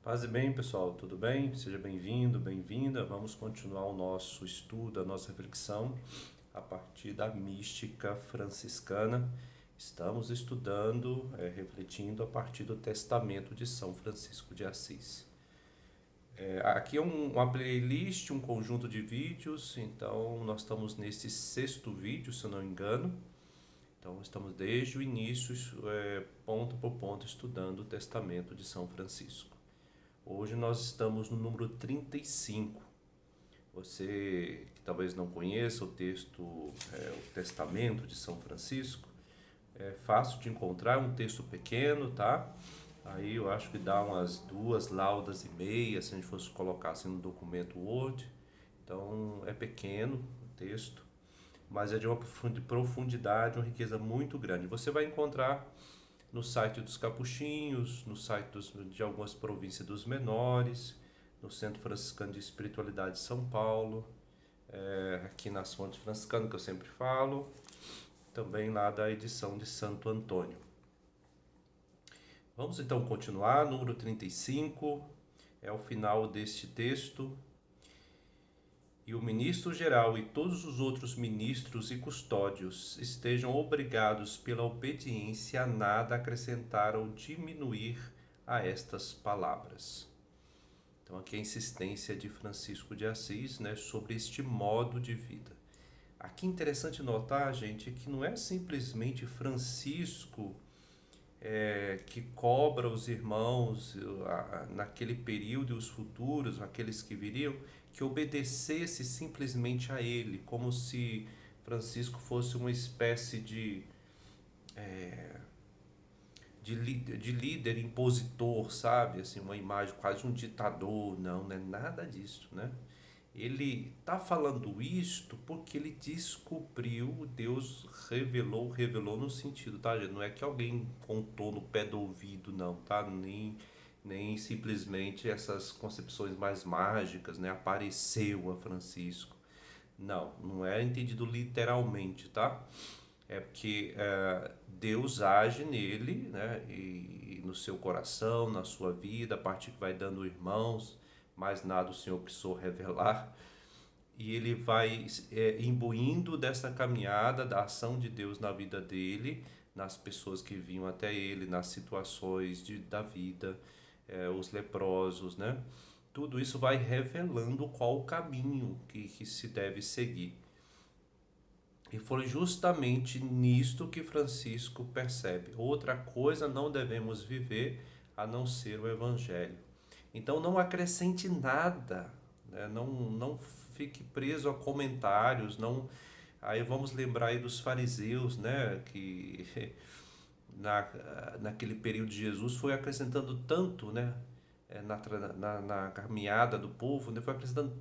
Paz e bem, pessoal, tudo bem? Seja bem-vindo, bem-vinda. Vamos continuar o nosso estudo, a nossa reflexão a partir da mística franciscana. Estamos estudando, refletindo a partir do Testamento de São Francisco de Assis. Aqui é uma playlist, um conjunto de vídeos, então nós estamos nesse sexto vídeo, se eu não me engano. Então estamos desde o início, ponto por ponto, estudando o Testamento de São Francisco. Hoje nós estamos no número 35. Você que talvez não conheça o texto, o Testamento de São Francisco, é fácil de encontrar, é um texto pequeno, tá? Aí eu acho que dá umas 2 laudas e meia, se a gente fosse colocar assim no documento Word. Então é pequeno o texto, mas é de uma profundidade, uma riqueza muito grande. Você vai encontrar no site dos Capuchinhos, no site de algumas províncias dos menores, no Centro Franciscano de Espiritualidade de São Paulo, aqui nas Fontes Franciscanas, que eu sempre falo, também lá da edição de Santo Antônio. Vamos então continuar, número 35, é o final deste texto. E o ministro-geral e todos os outros ministros e custódios estejam obrigados pela obediência a nada acrescentar ou diminuir a estas palavras. Então aqui a insistência de Francisco de Assis, né, sobre este modo de vida. Aqui é interessante notar, gente, que não é simplesmente Francisco que cobra os irmãos naquele período e os futuros, aqueles que viriam, que obedecesse simplesmente a ele, como se Francisco fosse uma espécie de líder impositor, sabe? Assim, uma imagem quase um ditador. Não, não é nada disso, né? Ele está falando isto porque ele descobriu, Deus revelou no sentido, tá, gente? Não é que alguém contou no pé do ouvido, não, tá? Nem simplesmente essas concepções mais mágicas, né? Apareceu a Francisco. Não, não é entendido literalmente, tá? É porque Deus age nele, né? E no seu coração, na sua vida, a partir que vai dando irmãos, mais nada o Senhor precisou revelar. E ele vai imbuindo dessa caminhada, da ação de Deus na vida dele, nas pessoas que vinham até ele, nas situações da vida, os leprosos, né? Tudo isso vai revelando qual o caminho que se deve seguir. E foi justamente nisto que Francisco percebe. Outra coisa não devemos viver a não ser o Evangelho. Então não acrescente nada, né? Não fique preso a comentários. Não. Aí vamos lembrar aí dos fariseus, né? Que na, naquele período de Jesus foi acrescentando tanto, né? Na caminhada do povo, né? Foi acrescentando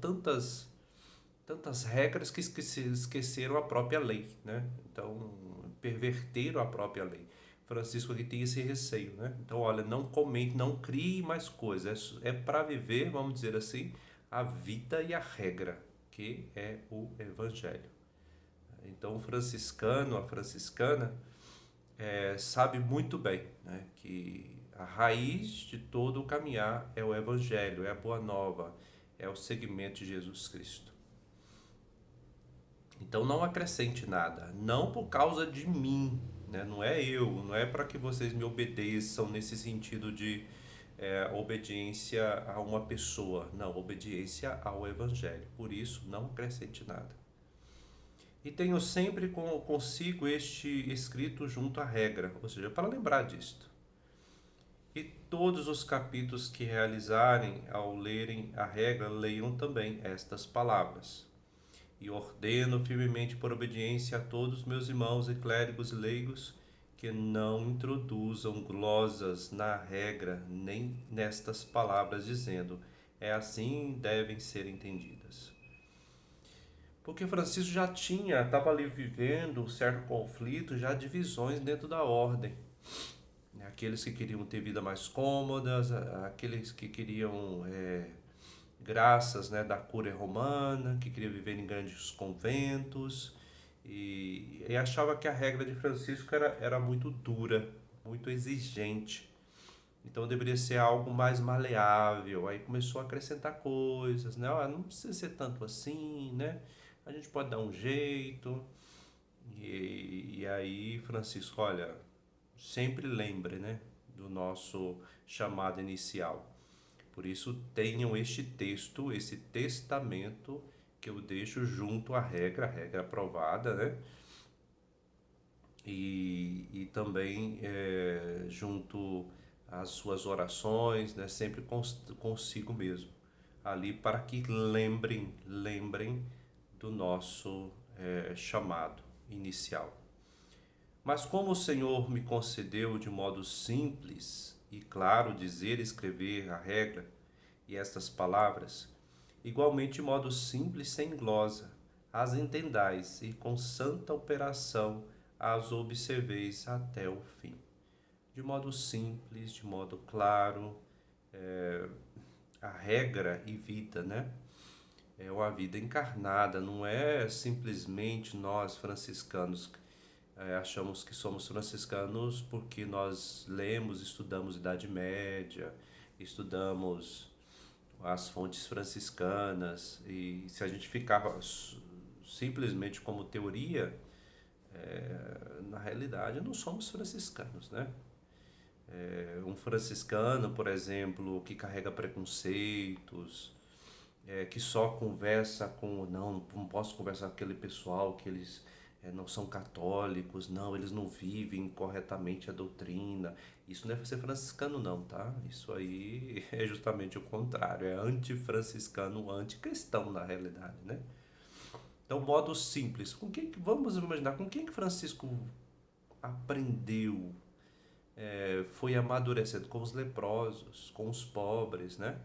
tantas regras que esqueceram a própria lei, né? Então, perverteram a própria lei. Francisco aqui tem esse receio, né? Então, olha, não comente, não crie mais coisas. É para viver, vamos dizer assim, a vida e a regra, que é o Evangelho. Então, o franciscano, a franciscana, sabe muito bem, né, que a raiz de todo o caminhar é o Evangelho, é a Boa Nova, é o seguimento de Jesus Cristo. Então não acrescente nada, não por causa de mim, né? Não é eu, não é para que vocês me obedeçam nesse sentido de obediência a uma pessoa, não, obediência ao Evangelho. Por isso, não acrescente nada. E tenho sempre consigo este escrito junto à regra, ou seja, para lembrar disto. E todos os capítulos que realizarem ao lerem a regra, leiam também estas palavras. E ordeno firmemente por obediência a todos meus irmãos e clérigos e leigos que não introduzam glosas na regra nem nestas palavras, dizendo: é assim devem ser entendidas. Porque Francisco já estava ali vivendo um certo conflito, já divisões dentro da ordem. Aqueles que queriam ter vida mais cômodas, aqueles que queriam graças, né, da cúria romana, que queria viver em grandes conventos, e achava que a regra de Francisco era muito dura, muito exigente. Então deveria ser algo mais maleável. Aí começou a acrescentar coisas, né? Ó, não precisa ser tanto assim, né? A gente pode dar um jeito. E aí, Francisco, olha, sempre lembre, né, do nosso chamado inicial. Por isso, tenham este texto, esse testamento que eu deixo junto à regra, a regra aprovada, né? E também junto às suas orações, né? Sempre consigo mesmo, ali para que lembrem do nosso chamado inicial. Mas como o Senhor me concedeu de modo simples e claro dizer e escrever a regra e estas palavras, igualmente de modo simples sem glosa, as entendais e com santa operação as observeis até o fim. De modo simples, de modo claro, a regra e vida, né? É uma vida encarnada, não é simplesmente nós franciscanos achamos que somos franciscanos porque nós lemos, estudamos Idade Média, estudamos as fontes franciscanas, e se a gente ficava simplesmente como teoria, na realidade não somos franciscanos, né? Um franciscano, por exemplo, que carrega preconceitos, que só conversa com, não posso conversar com aquele pessoal que eles não são católicos, não, eles não vivem corretamente a doutrina. Isso não é ser franciscano não, tá? Isso aí é justamente o contrário, é antifranciscano, anticristão na realidade, né? Então, modo simples, vamos imaginar, com quem que Francisco aprendeu, foi amadurecendo? Com os leprosos, com os pobres, né?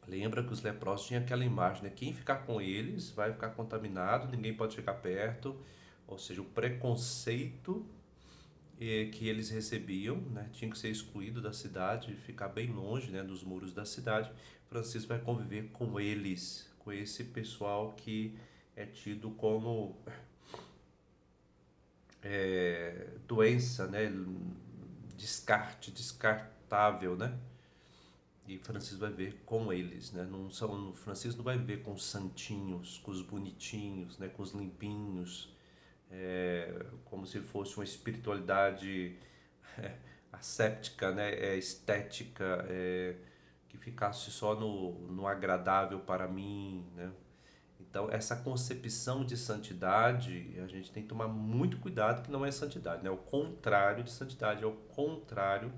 Lembra que os leprosos tinham aquela imagem, né? Quem ficar com eles vai ficar contaminado, ninguém pode chegar perto. Ou seja, o preconceito que eles recebiam, né? Tinha que ser excluído da cidade, ficar bem longe, né, dos muros da cidade. Francisco vai conviver com eles, com esse pessoal que é tido como doença, né? Descartável, né? E Francisco vai ver com eles, né? Francisco não vai ver com os santinhos, com os bonitinhos, né? Com os limpinhos, como se fosse uma espiritualidade asséptica, né? Estética, que ficasse só no agradável para mim, né? Então, essa concepção de santidade, a gente tem que tomar muito cuidado que não é santidade, né? É o contrário de santidade, é o contrário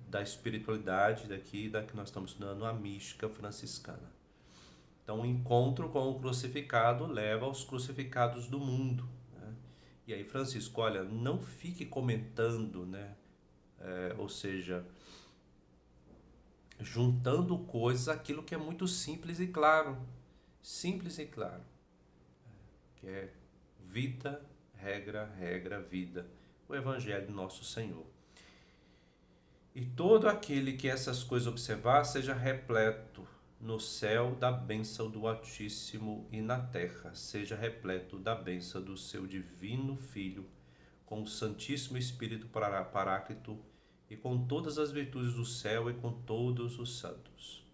da espiritualidade da que nós estamos estudando, a mística franciscana. Então, o encontro com o crucificado leva aos crucificados do mundo, né? E aí, Francisco, olha, não fique comentando, né? Ou seja, juntando coisas, aquilo que é muito simples e claro. Simples e claro. Que é vida, regra, vida. O Evangelho do nosso Senhor. E todo aquele que essas coisas observar seja repleto no céu da bênção do Altíssimo e na terra seja repleto da bênção do seu divino Filho, com o Santíssimo Espírito Paráclito e com todas as virtudes do céu e com todos os santos.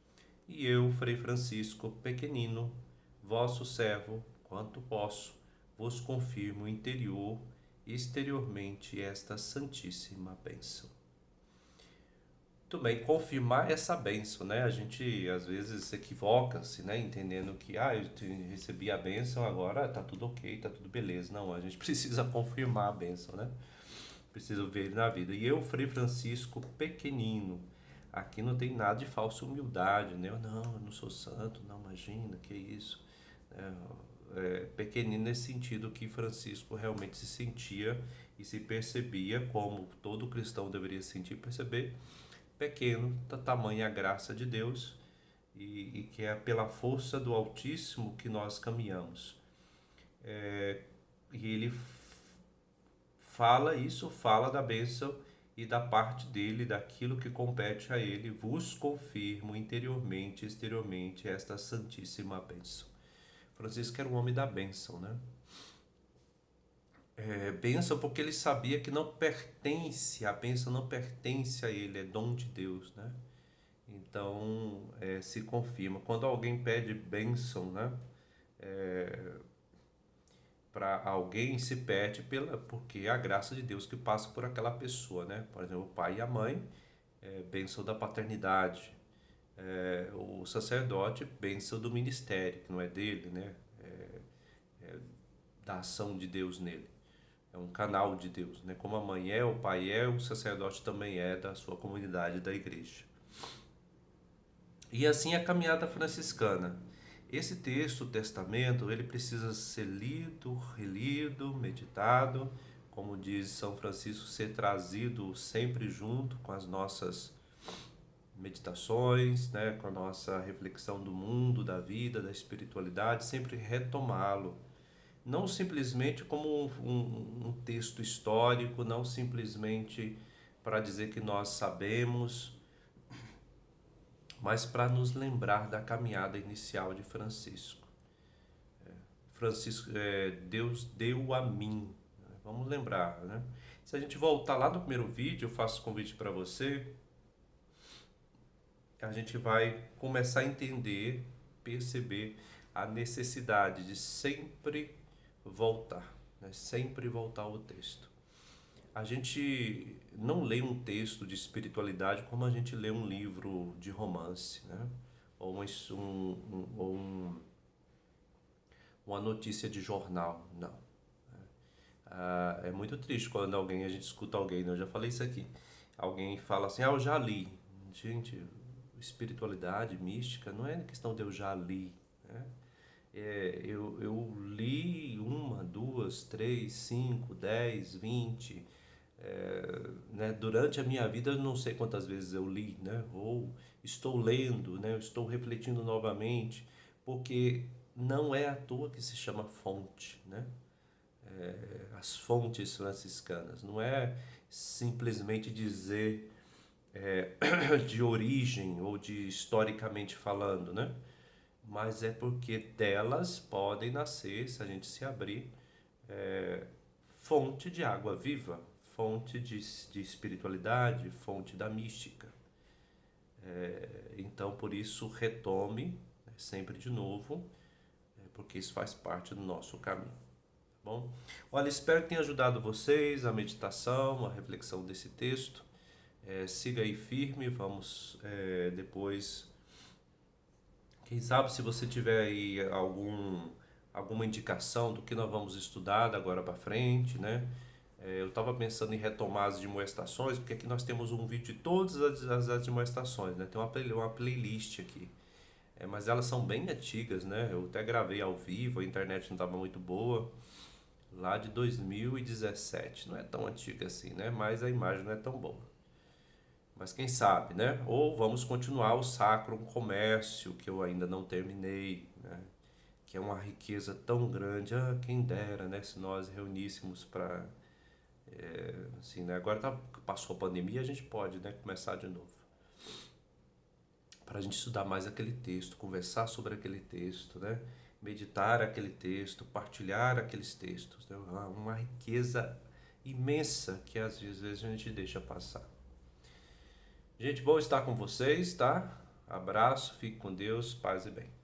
E eu, Frei Francisco, pequenino, vosso servo, quanto posso, vos confirmo interior e exteriormente esta santíssima bênção. Muito bem, confirmar essa bênção, né? A gente às vezes equivoca-se, né? Entendendo que, eu recebi a bênção, agora tá tudo ok, tá tudo beleza. Não, a gente precisa confirmar a bênção, né? Precisa ver ele na vida. E eu, Frei Francisco, pequenino, aqui não tem nada de falsa humildade, né? Eu não sou santo, não, imagina, que isso. Pequenino nesse sentido que Francisco realmente se sentia e se percebia como todo cristão deveria sentir e perceber, pequeno, da tamanha graça de Deus, e que é pela força do Altíssimo que nós caminhamos. E ele fala isso, fala da bênção e da parte dele, daquilo que compete a ele, vos confirmo interiormente e exteriormente esta santíssima bênção. Francisco era um homem da bênção, né? bênção porque ele sabia que não pertence, a bênção não pertence a ele, é dom de Deus, né? Então, se confirma. Quando alguém pede bênção, né? Para alguém se pede porque é a graça de Deus que passa por aquela pessoa, né? Por exemplo, o pai e a mãe, bênção da paternidade. O sacerdote, bênção do ministério, que não é dele, né? Da ação de Deus nele. É um canal de Deus, né? Como a mãe é, o pai é, o sacerdote também é da sua comunidade, da igreja. E assim a caminhada franciscana. Esse texto, o testamento, ele precisa ser lido, relido, meditado, como diz São Francisco, ser trazido sempre junto com as nossas meditações, né, com a nossa reflexão do mundo, da vida, da espiritualidade, sempre retomá-lo. Não simplesmente como um texto histórico, não simplesmente para dizer que nós sabemos, mas para nos lembrar da caminhada inicial de Francisco. Francisco, Deus deu a mim. Vamos lembrar, né? Se a gente voltar lá no primeiro vídeo, eu faço convite para você, a gente vai começar a entender, perceber a necessidade de sempre voltar, né? Sempre voltar ao texto. A gente não lê um texto de espiritualidade como a gente lê um livro de romance, né? Ou uma notícia de jornal, não. É muito triste quando a gente escuta alguém, né? Eu já falei isso aqui, alguém fala assim, eu já li. Gente, espiritualidade, mística, não é questão de eu já li, né? Eu li uma, duas, três, cinco, 10, 20, né? Durante a minha vida, eu não sei quantas vezes eu li, né? Ou estou lendo, né? Eu estou refletindo novamente, porque não é à toa que se chama fonte, né? As fontes franciscanas, não é simplesmente dizer de origem ou de historicamente falando, né? Mas é porque delas podem nascer, se a gente se abrir, fonte de água viva, fonte de espiritualidade, fonte da mística. Então, por isso, retome, né, sempre de novo, porque isso faz parte do nosso caminho. Tá bom? Olha, espero que tenha ajudado vocês a meditação, a reflexão desse texto. Siga aí firme, vamos depois. Quem sabe se você tiver aí alguma indicação do que nós vamos estudar da agora para frente, né? Eu estava pensando em retomar as admoestações, porque aqui nós temos um vídeo de todas as admoestações, né? Tem uma playlist aqui. Mas elas são bem antigas, né? Eu até gravei ao vivo, a internet não estava muito boa, lá de 2017. Não é tão antiga assim, né? Mas a imagem não é tão boa. Mas quem sabe, né? Ou vamos continuar o Sacro Comércio, que eu ainda não terminei, né? Que é uma riqueza tão grande. Quem dera, né? Se nós reuníssemos para... assim, né? Agora passou a pandemia, a gente pode, né? Começar de novo. Para a gente estudar mais aquele texto, conversar sobre aquele texto, né? Meditar aquele texto, partilhar aqueles textos. Né? Uma riqueza imensa que às vezes a gente deixa passar. Gente, bom estar com vocês, tá? Abraço, fique com Deus, paz e bem.